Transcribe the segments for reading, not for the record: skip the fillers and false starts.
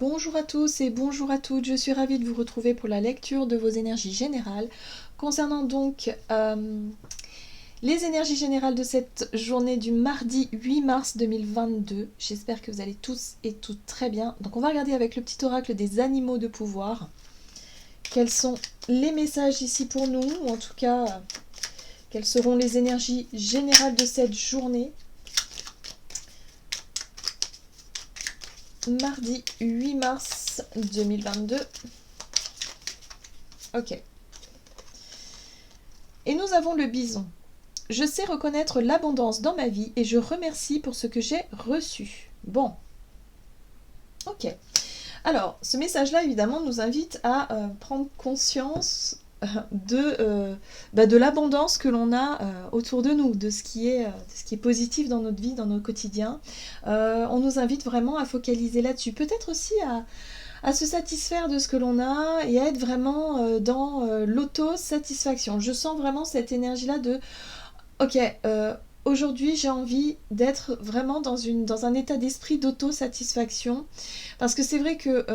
Bonjour à tous et bonjour à toutes, je suis ravie de vous retrouver pour la lecture de vos énergies générales. Concernant donc les énergies générales de cette journée du mardi 8 mars 2022, j'espère que vous allez tous et toutes très bien. Donc on va regarder avec le petit oracle des animaux de pouvoir quels sont les messages ici pour nous, ou en tout cas quelles seront les énergies générales de cette journée. Mardi 8 mars 2022. Ok. Et nous avons le bison. Je sais reconnaître l'abondance dans ma vie et je remercie pour ce que j'ai reçu. Bon. Ok. Alors, ce message-là, évidemment, nous invite à prendre conscience de l'abondance que l'on a autour de nous, de ce qui est positif dans notre vie, dans notre quotidien. On nous invite vraiment à focaliser là-dessus. Peut-être aussi à se satisfaire de ce que l'on a et à être vraiment dans l'auto-satisfaction. Je sens vraiment cette énergie-là de ok, aujourd'hui j'ai envie d'être vraiment dans un état d'esprit d'auto-satisfaction. Parce que c'est vrai que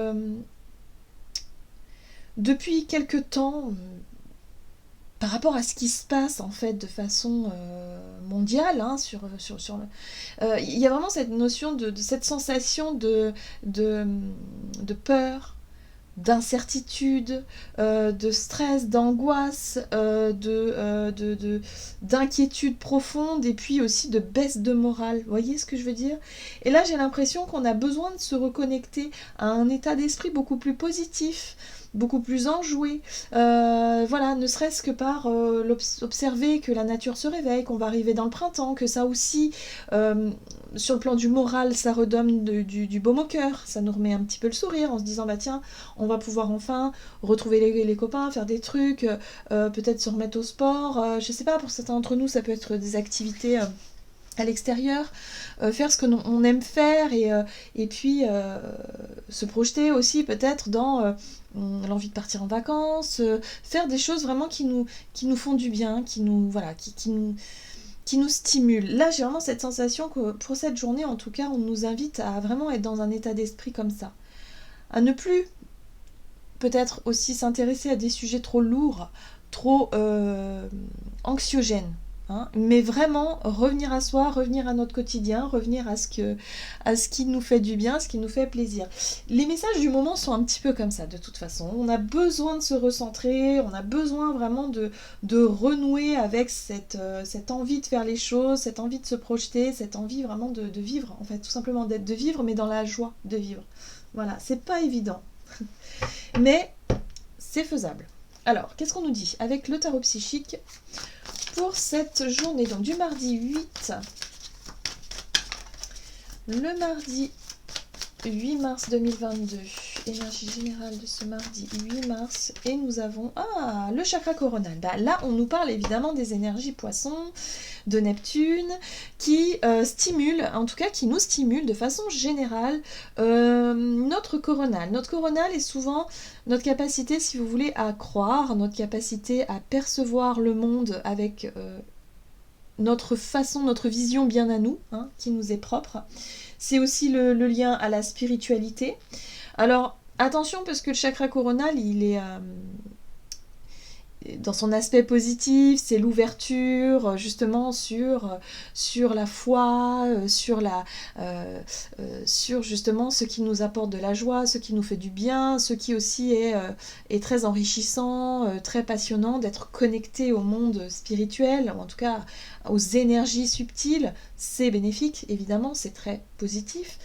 depuis quelque temps, par rapport à ce qui se passe en fait de façon mondiale, hein, il y a vraiment cette notion de cette sensation de, de peur, d'incertitude, de stress, d'angoisse, d'inquiétude profonde et puis aussi de baisse de morale. Vous voyez ce que je veux dire? Et là, j'ai l'impression qu'on a besoin de se reconnecter à un état d'esprit beaucoup plus positif, beaucoup plus enjoué, voilà, ne serait-ce que par observer que la nature se réveille, qu'on va arriver dans le printemps, que ça aussi, sur le plan du moral, ça redonne du baume au cœur, ça nous remet un petit peu le sourire en se disant bah tiens, on va pouvoir enfin retrouver les copains, faire des trucs, peut-être se remettre au sport, je sais pas, pour certains d'entre nous ça peut être des activités à l'extérieur, faire ce que on aime faire et puis se projeter aussi peut-être dans l'envie de partir en vacances, faire des choses vraiment qui nous font du bien, qui nous stimulent. Là j'ai vraiment cette sensation que pour cette journée en tout cas on nous invite à vraiment être dans un état d'esprit comme ça, à ne plus peut-être aussi s'intéresser à des sujets trop lourds, trop anxiogènes. Hein, mais vraiment revenir à soi, revenir à notre quotidien, revenir à ce qui nous fait du bien, ce qui nous fait plaisir. Les messages du moment sont un petit peu comme ça de toute façon. On a besoin de se recentrer, on a besoin vraiment de renouer avec cette envie de faire les choses, cette envie de se projeter, cette envie vraiment de vivre, en fait, tout simplement de vivre, mais dans la joie de vivre. Voilà, c'est pas évident. Mais c'est faisable. Alors, qu'est-ce qu'on nous dit avec le tarot psychique pour cette journée, donc du mardi 8, le mardi 8 mars 2022, énergie générale de ce mardi 8 mars, et nous avons le chakra coronal. Bah, là, on nous parle évidemment des énergies poissons, de Neptune, qui stimulent, en tout cas qui nous stimulent de façon générale notre coronal. Notre coronal est souvent notre capacité, si vous voulez, à croire, notre capacité à percevoir le monde avec notre façon, notre vision bien à nous, hein, qui nous est propre. C'est aussi le lien à la spiritualité. Alors, attention, parce que le chakra coronal, il est dans son aspect positif, c'est l'ouverture justement sur la foi, sur justement ce qui nous apporte de la joie, ce qui nous fait du bien, ce qui aussi est très enrichissant, très passionnant d'être connecté au monde spirituel, ou en tout cas aux énergies subtiles. C'est bénéfique, évidemment, c'est très positif.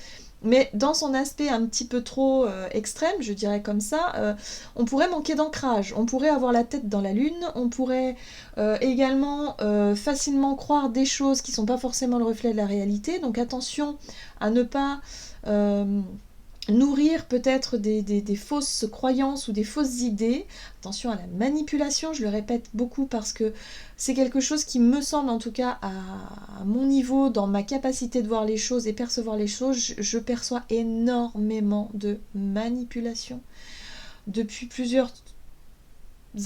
Mais dans son aspect un petit peu trop extrême, je dirais comme ça, on pourrait manquer d'ancrage, on pourrait avoir la tête dans la lune, on pourrait également facilement croire des choses qui ne sont pas forcément le reflet de la réalité. Donc attention à ne pas nourrir peut-être des fausses croyances ou des fausses idées. Attention à la manipulation, je le répète beaucoup parce que c'est quelque chose qui me semble, en tout cas à mon niveau, dans ma capacité de voir les choses et percevoir les choses, je perçois énormément de manipulation depuis plusieurs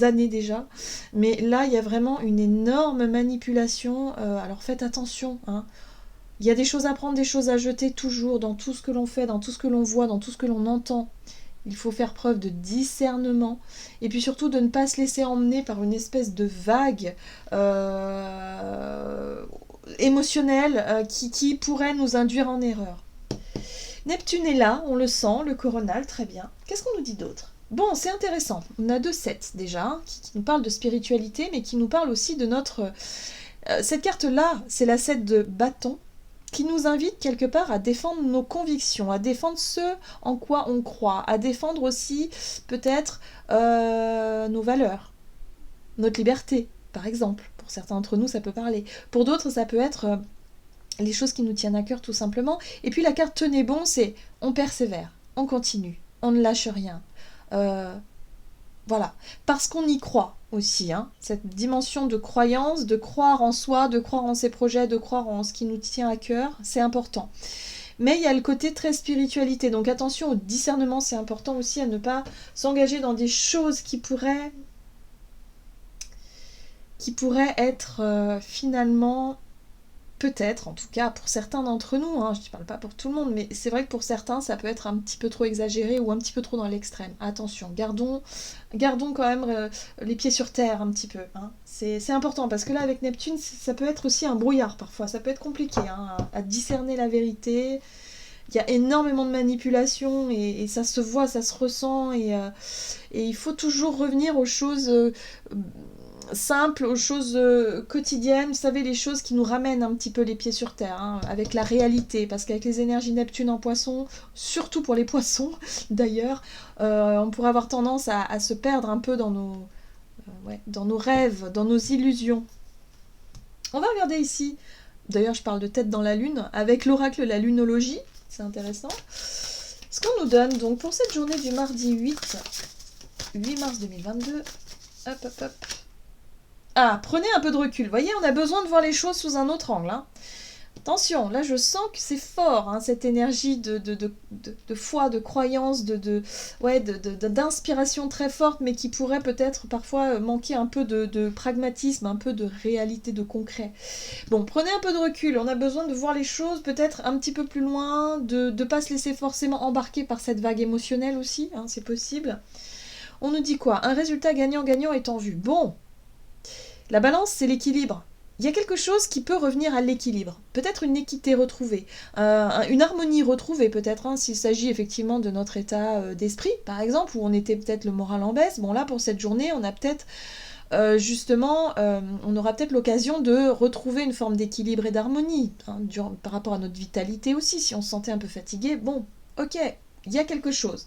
années déjà, mais là il y a vraiment une énorme manipulation, alors faites attention, hein. Il y a des choses à prendre, des choses à jeter toujours dans tout ce que l'on fait, dans tout ce que l'on voit, dans tout ce que l'on entend. Il faut faire preuve de discernement et puis surtout de ne pas se laisser emmener par une espèce de vague émotionnelle qui pourrait nous induire en erreur. Neptune est là, on le sent, le coronal, très bien. Qu'est-ce qu'on nous dit d'autre? Bon, c'est intéressant. On a 2 sets déjà, qui nous parlent de spiritualité, mais qui nous parlent aussi de notre... cette carte-là, c'est la 7 de bâton, qui nous invite quelque part à défendre nos convictions, à défendre ce en quoi on croit, à défendre aussi peut-être nos valeurs, notre liberté, par exemple. Pour certains d'entre nous, ça peut parler. Pour d'autres, ça peut être les choses qui nous tiennent à cœur, tout simplement. Et puis la carte tenez bon, c'est on persévère, on continue, on ne lâche rien. Voilà, parce qu'on y croit aussi, hein. Cette dimension de croyance, de croire en soi, de croire en ses projets, de croire en ce qui nous tient à cœur, c'est important. Mais il y a le côté très spiritualité, donc attention au discernement, c'est important aussi à ne pas s'engager dans des choses qui pourraient être finalement... Peut-être, en tout cas pour certains d'entre nous, hein, je ne parle pas pour tout le monde, mais c'est vrai que pour certains, ça peut être un petit peu trop exagéré ou un petit peu trop dans l'extrême. Attention, gardons quand même les pieds sur terre un petit peu. Hein. C'est important, parce que là, avec Neptune, ça peut être aussi un brouillard parfois, ça peut être compliqué hein, à discerner la vérité. Il y a énormément de manipulation et ça se voit, ça se ressent, et il faut toujours revenir aux choses... simples, aux choses quotidiennes, vous savez, les choses qui nous ramènent un petit peu les pieds sur terre, hein, avec la réalité, parce qu'avec les énergies Neptune en poisson, surtout pour les poissons d'ailleurs, on pourrait avoir tendance à se perdre un peu dans nos rêves, dans nos illusions. On va regarder ici, d'ailleurs je parle de tête dans la lune, avec l'oracle la lunologie, c'est intéressant. Ce qu'on nous donne donc pour cette journée du mardi 8 mars 2022, hop hop hop. Ah, prenez un peu de recul. Vous voyez, on a besoin de voir les choses sous un autre angle. Hein. Attention, là je sens que c'est fort, hein, cette énergie de foi, de croyance, d'inspiration très forte, mais qui pourrait peut-être parfois manquer un peu de pragmatisme, un peu de réalité, de concret. Bon, prenez un peu de recul, on a besoin de voir les choses peut-être un petit peu plus loin, de ne pas se laisser forcément embarquer par cette vague émotionnelle aussi, hein, c'est possible. On nous dit quoi? Un résultat gagnant-gagnant est en vue. Bon, la balance, c'est l'équilibre. Il y a quelque chose qui peut revenir à l'équilibre. Peut-être une équité retrouvée, une harmonie retrouvée peut-être, hein, s'il s'agit effectivement de notre état d'esprit, par exemple, où on était peut-être le moral en baisse. Bon là, pour cette journée, on a peut-être on aura peut-être l'occasion de retrouver une forme d'équilibre et d'harmonie, hein, par rapport à notre vitalité aussi. Si on se sentait un peu fatigué, bon, ok, il y a quelque chose.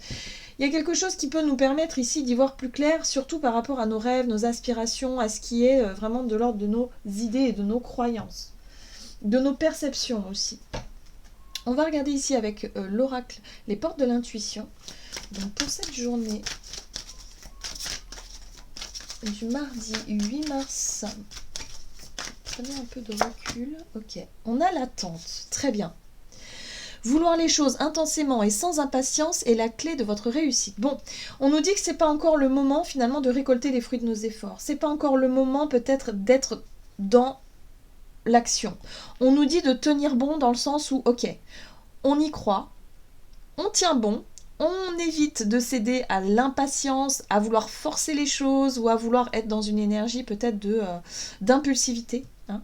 Il y a quelque chose qui peut nous permettre ici d'y voir plus clair, surtout par rapport à nos rêves, nos aspirations, à ce qui est vraiment de l'ordre de nos idées et de nos croyances, de nos perceptions aussi. On va regarder ici avec l'oracle les portes de l'intuition. Donc pour cette journée du mardi 8 mars, prenez un peu de recul. Ok, on a l'attente, très bien. Vouloir les choses intensément et sans impatience est la clé de votre réussite. Bon, on nous dit que c'est pas encore le moment finalement de récolter les fruits de nos efforts. C'est pas encore le moment peut-être d'être dans l'action. On nous dit de tenir bon dans le sens où, ok, on y croit, on tient bon, on évite de céder à l'impatience, à vouloir forcer les choses ou à vouloir être dans une énergie peut-être d'impulsivité. Hein.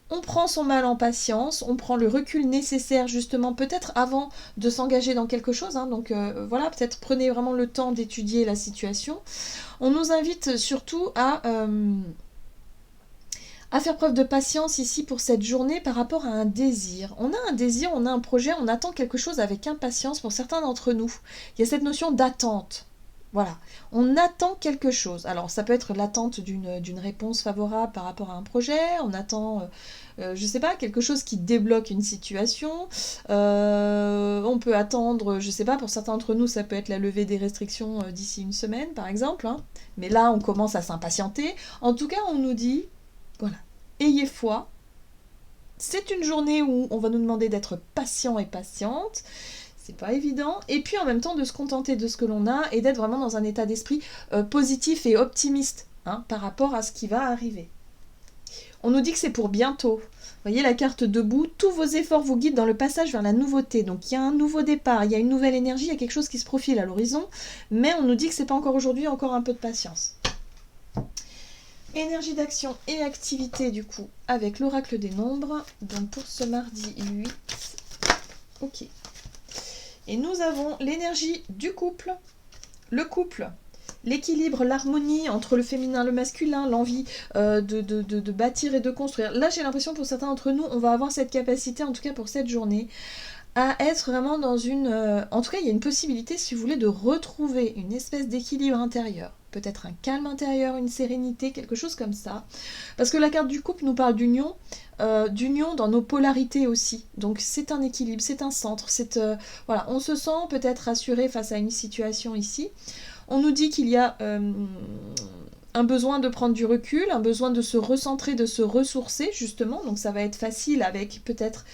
On prend son mal en patience, on prend le recul nécessaire justement peut-être avant de s'engager dans quelque chose. Hein, donc voilà, peut-être prenez vraiment le temps d'étudier la situation. On nous invite surtout à faire preuve de patience ici pour cette journée par rapport à un désir. On a un désir, on a un projet, on attend quelque chose avec impatience pour certains d'entre nous. Il y a cette notion d'attente. Voilà, on attend quelque chose. Alors ça peut être l'attente d'une réponse favorable par rapport à un projet, on attend, je sais pas, quelque chose qui débloque une situation, on peut attendre, je sais pas, pour certains d'entre nous ça peut être la levée des restrictions d'ici une semaine par exemple, hein. Mais là on commence à s'impatienter. En tout cas on nous dit, voilà, ayez foi, c'est une journée où on va nous demander d'être patient et patiente. C'est pas évident, et puis en même temps de se contenter de ce que l'on a et d'être vraiment dans un état d'esprit positif et optimiste hein, par rapport à ce qui va arriver. On nous dit que c'est pour bientôt. Voyez la carte debout, tous vos efforts vous guident dans le passage vers la nouveauté. Donc il y a un nouveau départ, il y a une nouvelle énergie, il y a quelque chose qui se profile à l'horizon, mais on nous dit que c'est pas encore aujourd'hui, encore un peu de patience. Énergie d'action et activité du coup avec l'oracle des nombres, donc pour ce mardi 8. Ok. Et nous avons l'énergie du couple, le couple, l'équilibre, l'harmonie entre le féminin et le masculin, l'envie de bâtir et de construire. Là, j'ai l'impression pour certains d'entre nous, on va avoir cette capacité, en tout cas pour cette journée, à être vraiment dans une... en tout cas, il y a une possibilité, si vous voulez, de retrouver une espèce d'équilibre intérieur. Peut-être un calme intérieur, une sérénité, quelque chose comme ça. Parce que la carte du couple nous parle d'union dans nos polarités aussi. Donc c'est un équilibre, c'est un centre. Voilà, on se sent peut-être rassuré face à une situation ici. On nous dit qu'il y a un besoin de prendre du recul, un besoin de se recentrer, de se ressourcer justement. Donc ça va être facile avec peut-être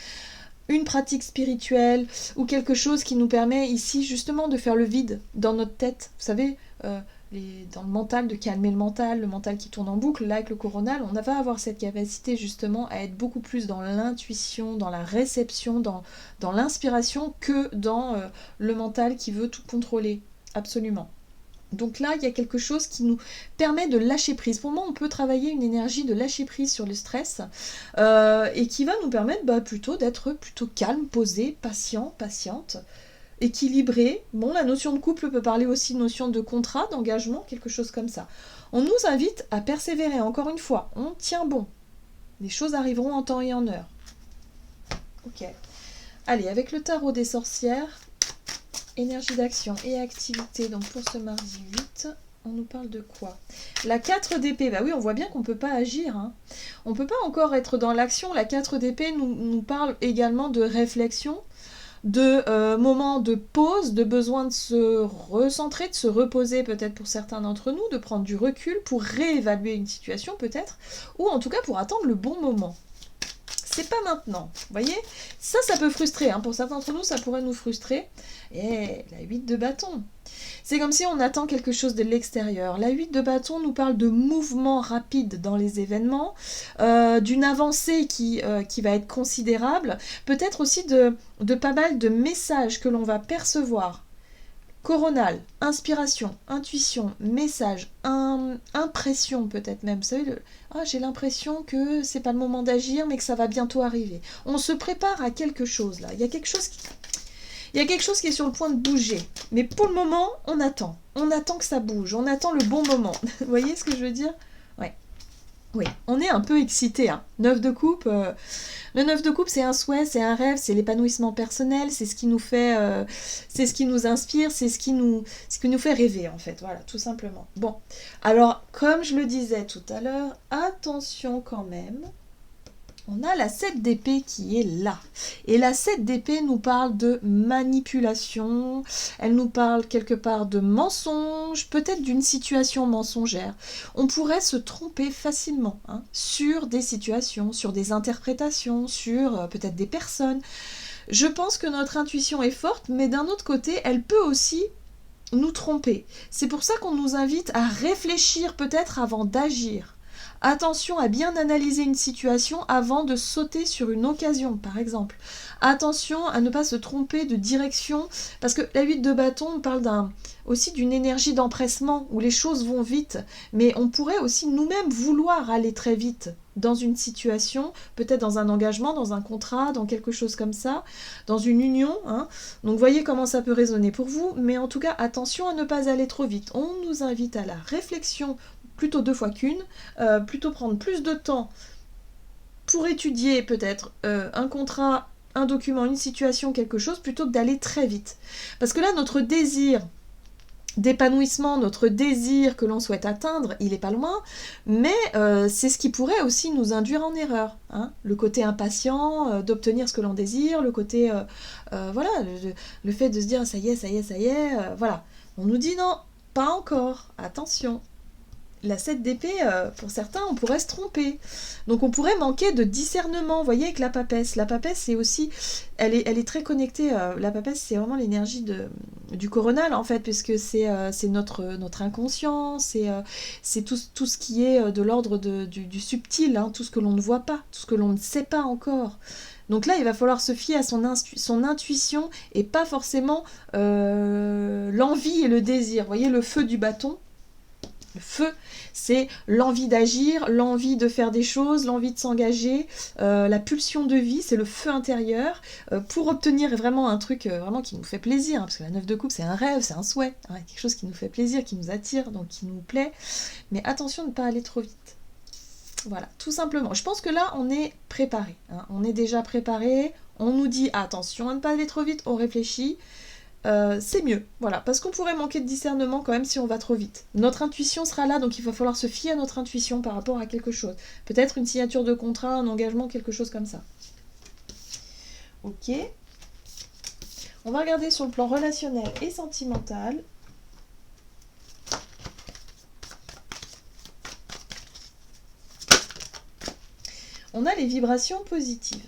une pratique spirituelle ou quelque chose qui nous permet ici justement de faire le vide dans notre tête. Vous savez, dans le mental, de calmer le mental qui tourne en boucle. Là avec le coronal, on va avoir cette capacité justement à être beaucoup plus dans l'intuition, dans la réception, dans l'inspiration que dans le mental qui veut tout contrôler. Absolument. Donc là, il y a quelque chose qui nous permet de lâcher prise. Pour moi, on peut travailler une énergie de lâcher prise sur le stress et qui va nous permettre plutôt d'être plutôt calme, posé, patient, patiente, équilibré. Bon, la notion de couple peut parler aussi de notion de contrat, d'engagement, quelque chose comme ça. On nous invite à persévérer, encore une fois. On tient bon. Les choses arriveront en temps et en heure. Ok. Allez, avec le tarot des sorcières... Énergie d'action et activité, donc pour ce mardi 8, on nous parle de quoi? La 4 d'épée, bah oui, on voit bien qu'on ne peut pas agir. Hein. On ne peut pas encore être dans l'action. La 4 d'épée nous parle également de réflexion, de moments de pause, de besoin de se recentrer, de se reposer peut-être pour certains d'entre nous, de prendre du recul pour réévaluer une situation peut-être, ou en tout cas pour attendre le bon moment. C'est pas maintenant, vous voyez? Ça peut frustrer, hein. Pour certains d'entre nous, ça pourrait nous frustrer. Et la 8 de bâton, c'est comme si on attend quelque chose de l'extérieur. La 8 de bâton nous parle de mouvement rapide dans les événements, d'une avancée qui va être considérable, peut-être aussi de pas mal de messages que l'on va percevoir. Coronal, inspiration, intuition, message, impression peut-être même. Vous savez, j'ai l'impression que c'est pas le moment d'agir, mais que ça va bientôt arriver. On se prépare à quelque chose là. Il y a quelque chose qui est sur le point de bouger. Mais pour le moment, on attend. On attend que ça bouge. On attend le bon moment. Vous voyez ce que je veux dire? Ouais. Oui, on est un peu excité. Hein. 9 de coupe. Le 9 de coupe, c'est un souhait, c'est un rêve, c'est l'épanouissement personnel, c'est ce qui nous fait, c'est ce qui nous inspire, c'est ce qui nous fait rêver en fait. Voilà, tout simplement. Bon, alors comme je le disais tout à l'heure, attention quand même. On a la 7 d'épée qui est là. Et la 7 d'épée nous parle de manipulation, elle nous parle quelque part de mensonge, peut-être d'une situation mensongère. On pourrait se tromper facilement sur des situations, sur des interprétations, sur peut-être des personnes. Je pense que notre intuition est forte, mais d'un autre côté, elle peut aussi nous tromper. C'est pour ça qu'on nous invite à réfléchir peut-être avant d'agir. Attention à bien analyser une situation avant de sauter sur une occasion, par exemple. Attention à ne pas se tromper de direction, parce que la 8 de bâton parle aussi d'une énergie d'empressement, où les choses vont vite, mais on pourrait aussi nous-mêmes vouloir aller très vite dans une situation, peut-être dans un engagement, dans un contrat, dans quelque chose comme ça, dans une union. Donc voyez comment ça peut résonner pour vous, mais en tout cas, attention à ne pas aller trop vite. On nous invite à la réflexion, plutôt 2 fois qu'une, plutôt prendre plus de temps pour étudier peut-être un contrat, un document, une situation, quelque chose, plutôt que d'aller très vite. Parce que là, notre désir d'épanouissement, notre désir que l'on souhaite atteindre, il n'est pas loin, mais c'est ce qui pourrait aussi nous induire en erreur. Le côté impatient d'obtenir ce que l'on désire, le côté, le fait de se dire ça y est, voilà. On nous dit non, pas encore, attention. la 7 d'épée, pour certains, on pourrait se tromper. Donc on pourrait manquer de discernement, vous voyez, avec la papesse. La papesse, c'est aussi, elle est très connectée, la papesse, c'est vraiment l'énergie du coronal, en fait, puisque c'est notre inconscient, c'est tout ce qui est de l'ordre du subtil, hein, tout ce que l'on ne voit pas, tout ce que l'on ne sait pas encore. Donc là, il va falloir se fier à son intuition et pas forcément l'envie et le désir. Vous voyez, le feu du bâton, le feu, c'est l'envie d'agir, l'envie de faire des choses, l'envie de s'engager, la pulsion de vie, c'est le feu intérieur, pour obtenir vraiment un truc vraiment qui nous fait plaisir, hein, parce que la 9 de coupe, c'est un rêve, c'est un souhait, hein, quelque chose qui nous fait plaisir, qui nous attire, donc qui nous plaît. Mais attention de ne pas aller trop vite. Voilà, tout simplement. Je pense que là, on est préparé. Hein. On est déjà préparé. On nous dit attention à ne pas aller trop vite. On réfléchit. C'est mieux. Voilà, parce qu'on pourrait manquer de discernement quand même si on va trop vite. Notre intuition sera là, donc il va falloir se fier à notre intuition par rapport à quelque chose. Peut-être une signature de contrat, un engagement, quelque chose comme ça. Ok. On va regarder sur le plan relationnel et sentimental. On a les vibrations positives.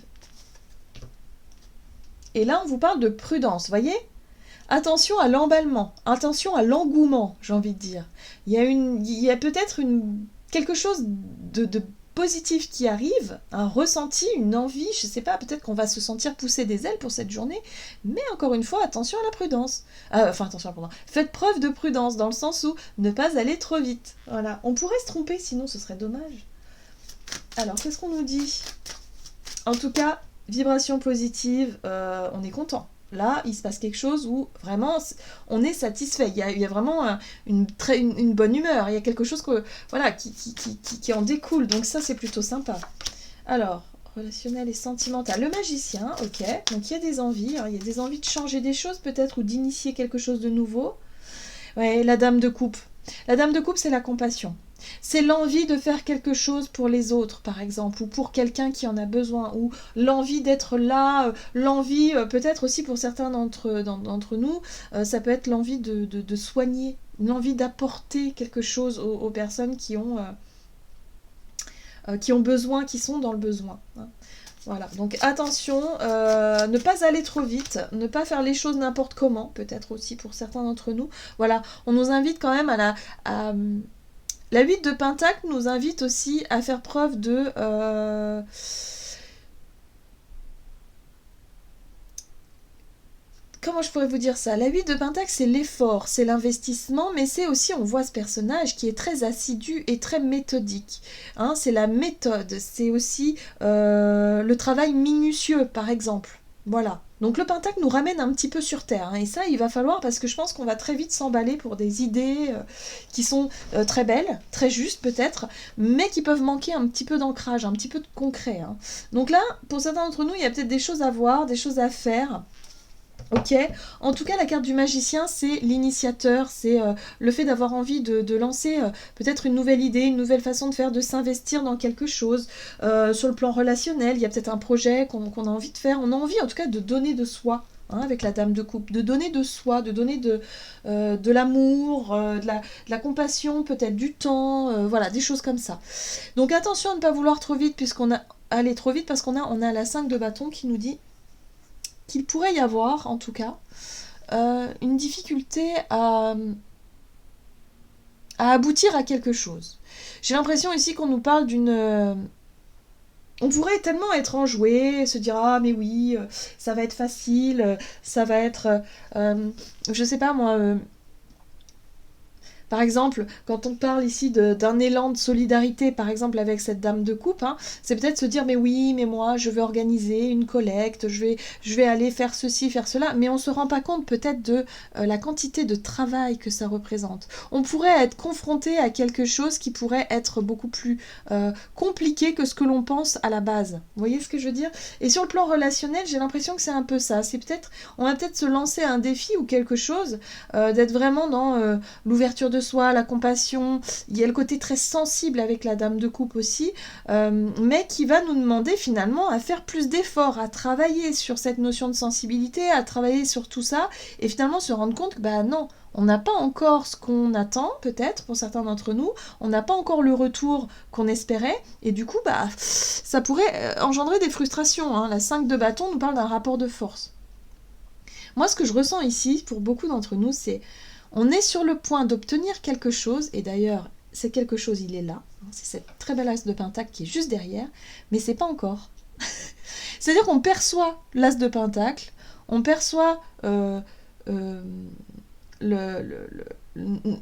Et là, on vous parle de prudence, voyez ? Attention à l'emballement, attention à l'engouement, j'ai envie de dire. Il y a peut-être quelque chose de positif qui arrive, un ressenti, une envie, je ne sais pas, peut-être qu'on va se sentir pousser des ailes pour cette journée, mais encore une fois, attention à la prudence. Attention à la prudence. Faites preuve de prudence, dans le sens où ne pas aller trop vite. Voilà. On pourrait se tromper, sinon ce serait dommage. Alors, qu'est-ce qu'on nous dit ? En tout cas, vibration positive, on est content. Là, il se passe quelque chose où vraiment on est satisfait. Il y a vraiment une bonne humeur. Il y a quelque chose qui en découle. Donc ça, c'est plutôt sympa. Alors, relationnel et sentimental. Le magicien, ok. Donc il y a des envies. Il y a des envies de changer des choses peut-être ou d'initier quelque chose de nouveau. Ouais, la dame de coupe. La dame de coupe, c'est la compassion. C'est l'envie de faire quelque chose pour les autres, par exemple, ou pour quelqu'un qui en a besoin, ou l'envie d'être là, l'envie, peut-être aussi pour certains d'entre nous, ça peut être l'envie de soigner, l'envie d'apporter quelque chose aux personnes qui ont besoin, qui sont dans le besoin. Hein. Voilà, donc attention, ne pas aller trop vite, ne pas faire les choses n'importe comment, peut-être aussi pour certains d'entre nous. Voilà, on nous invite quand même la 8 de Pentacle nous invite aussi à faire preuve de... Comment je pourrais vous dire ça ? La 8 de Pentacle, c'est l'effort, c'est l'investissement, mais c'est aussi, on voit ce personnage qui est très assidu et très méthodique. Hein, c'est la méthode, c'est aussi le travail minutieux, par exemple. Voilà. Donc le Pentacle nous ramène un petit peu sur Terre. Hein, et ça, il va falloir, parce que je pense qu'on va très vite s'emballer pour des idées qui sont très belles, très justes peut-être, mais qui peuvent manquer un petit peu d'ancrage, un petit peu de concret. Hein. Donc là, pour certains d'entre nous, il y a peut-être des choses à voir, des choses à faire. Ok, en tout cas la carte du magicien c'est l'initiateur, c'est le fait d'avoir envie de lancer peut-être une nouvelle idée, une nouvelle façon de faire, de s'investir dans quelque chose. Sur le plan relationnel, il y a peut-être un projet qu'on a envie de faire, on a envie en tout cas de donner de soi. Hein, avec la dame de coupe, de donner de soi, de donner de l'amour, de la compassion, peut-être du temps, voilà, des choses comme ça. Donc attention à ne pas vouloir trop vite aller trop vite parce qu'on a la 5 de bâton qui nous dit qu'il pourrait y avoir, en tout cas, une difficulté à aboutir à quelque chose. J'ai l'impression ici qu'on nous parle d'une... On pourrait tellement être enjoué, se dire « Ah, mais oui, ça va être facile, ça va être... je sais pas, moi... Par exemple, quand on parle ici d'un élan de solidarité, par exemple avec cette dame de coupe, hein, c'est peut-être se dire mais oui, mais moi je vais organiser une collecte, je vais aller faire ceci, faire cela, mais on ne se rend pas compte peut-être de la quantité de travail que ça représente. On pourrait être confronté à quelque chose qui pourrait être beaucoup plus compliqué que ce que l'on pense à la base. Vous voyez ce que je veux dire ? Et sur le plan relationnel, j'ai l'impression que c'est un peu ça. On va peut-être se lancer un défi ou quelque chose, d'être vraiment dans l'ouverture de soi, la compassion, il y a le côté très sensible avec la dame de coupe aussi, mais qui va nous demander finalement à faire plus d'efforts, à travailler sur cette notion de sensibilité, à travailler sur tout ça, et finalement se rendre compte que bah non, on n'a pas encore ce qu'on attend, peut-être, pour certains d'entre nous, on n'a pas encore le retour qu'on espérait, et du coup, bah, ça pourrait engendrer des frustrations, hein. La 5 de bâton nous parle d'un rapport de force. Moi, ce que je ressens ici, pour beaucoup d'entre nous, c'est on est sur le point d'obtenir quelque chose, et d'ailleurs, c'est quelque chose, il est là, c'est cette très belle as de pentacle qui est juste derrière, mais c'est pas encore. C'est-à-dire qu'on perçoit l'as de pentacle, on perçoit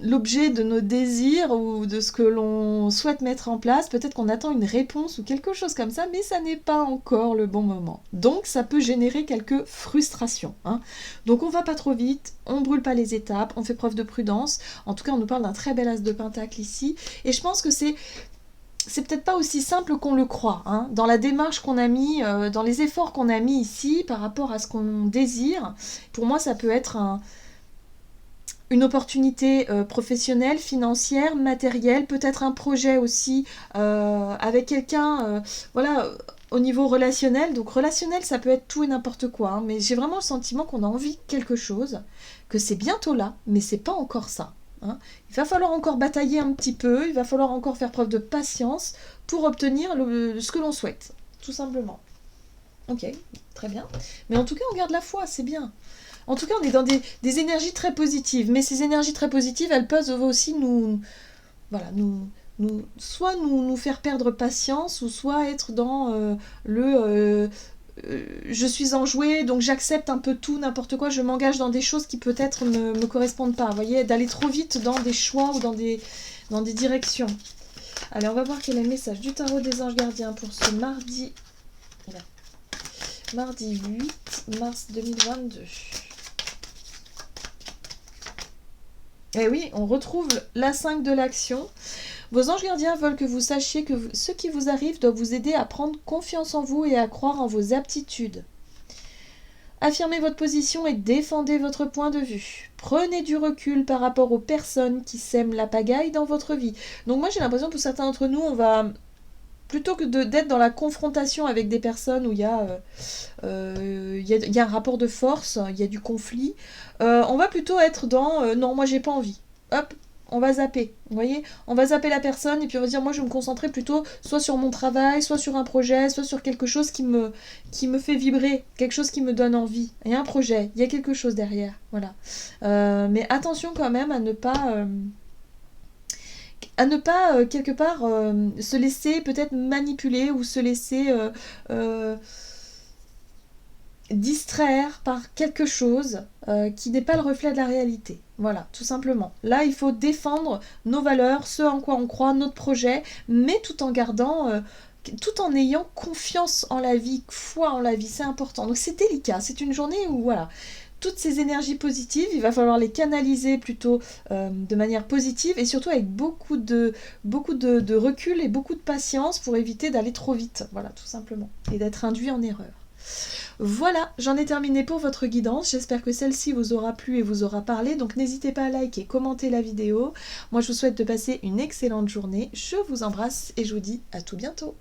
l'objet de nos désirs ou de ce que l'on souhaite mettre en place, peut-être qu'on attend une réponse ou quelque chose comme ça, mais ça n'est pas encore le bon moment. Donc ça peut générer quelques frustrations, hein. Donc on va pas trop vite, on brûle pas les étapes, on fait preuve de prudence. En tout cas, on nous parle d'un très bel as de pentacle ici, et je pense que c'est peut-être pas aussi simple qu'on le croit, hein. Dans la démarche qu'on a mis, dans les efforts qu'on a mis ici par rapport à ce qu'on désire, pour moi ça peut être une opportunité professionnelle, financière, matérielle, peut-être un projet aussi avec quelqu'un, voilà, au niveau relationnel. Donc relationnel, ça peut être tout et n'importe quoi, hein, mais j'ai vraiment le sentiment qu'on a envie de quelque chose, que c'est bientôt là, mais c'est pas encore ça, hein. Il va falloir encore batailler un petit peu, il va falloir encore faire preuve de patience pour obtenir ce que l'on souhaite, tout simplement. Ok, très bien. Mais en tout cas, on garde la foi, c'est bien. En tout cas, on est dans des énergies très positives. Mais ces énergies très positives, elles peuvent aussi voilà, soit nous faire perdre patience, ou soit être dans je suis enjouée, donc j'accepte un peu tout, n'importe quoi, je m'engage dans des choses qui peut-être me correspondent pas. Vous voyez, d'aller trop vite dans des choix ou dans des directions. Allez, on va voir quel est le message du tarot des anges gardiens pour ce mardi 8 mars 2022. Et oui, on retrouve la 5 de l'action. Vos anges gardiens veulent que vous sachiez que ce qui vous arrive doit vous aider à prendre confiance en vous et à croire en vos aptitudes. Affirmez votre position et défendez votre point de vue. Prenez du recul par rapport aux personnes qui sèment la pagaille dans votre vie. Donc moi j'ai l'impression que pour certains d'entre nous, on va, plutôt que d'être dans la confrontation avec des personnes où il y a un rapport de force, il y a du conflit, on va plutôt être dans non, moi j'ai pas envie. Hop, on va zapper. Vous voyez, on va zapper la personne et puis on va dire moi je vais me concentrer plutôt soit sur mon travail, soit sur un projet, soit sur quelque chose qui me fait vibrer, quelque chose qui me donne envie. Il y a un projet, il y a quelque chose derrière. Voilà. Mais attention quand même à ne pas quelque part se laisser peut-être manipuler ou se laisser distraire par quelque chose qui n'est pas le reflet de la réalité. Voilà, tout simplement. Là, il faut défendre nos valeurs, ce en quoi on croit, notre projet, mais tout en gardant, tout en ayant confiance en la vie, foi en la vie, c'est important. Donc c'est délicat, c'est une journée où voilà, toutes ces énergies positives, il va falloir les canaliser plutôt de manière positive et surtout avec beaucoup de recul et beaucoup de patience pour éviter d'aller trop vite, voilà, tout simplement, et d'être induit en erreur. Voilà, j'en ai terminé pour votre guidance, j'espère que celle-ci vous aura plu et vous aura parlé, donc n'hésitez pas à liker, commenter la vidéo. Moi je vous souhaite de passer une excellente journée, je vous embrasse et je vous dis à tout bientôt.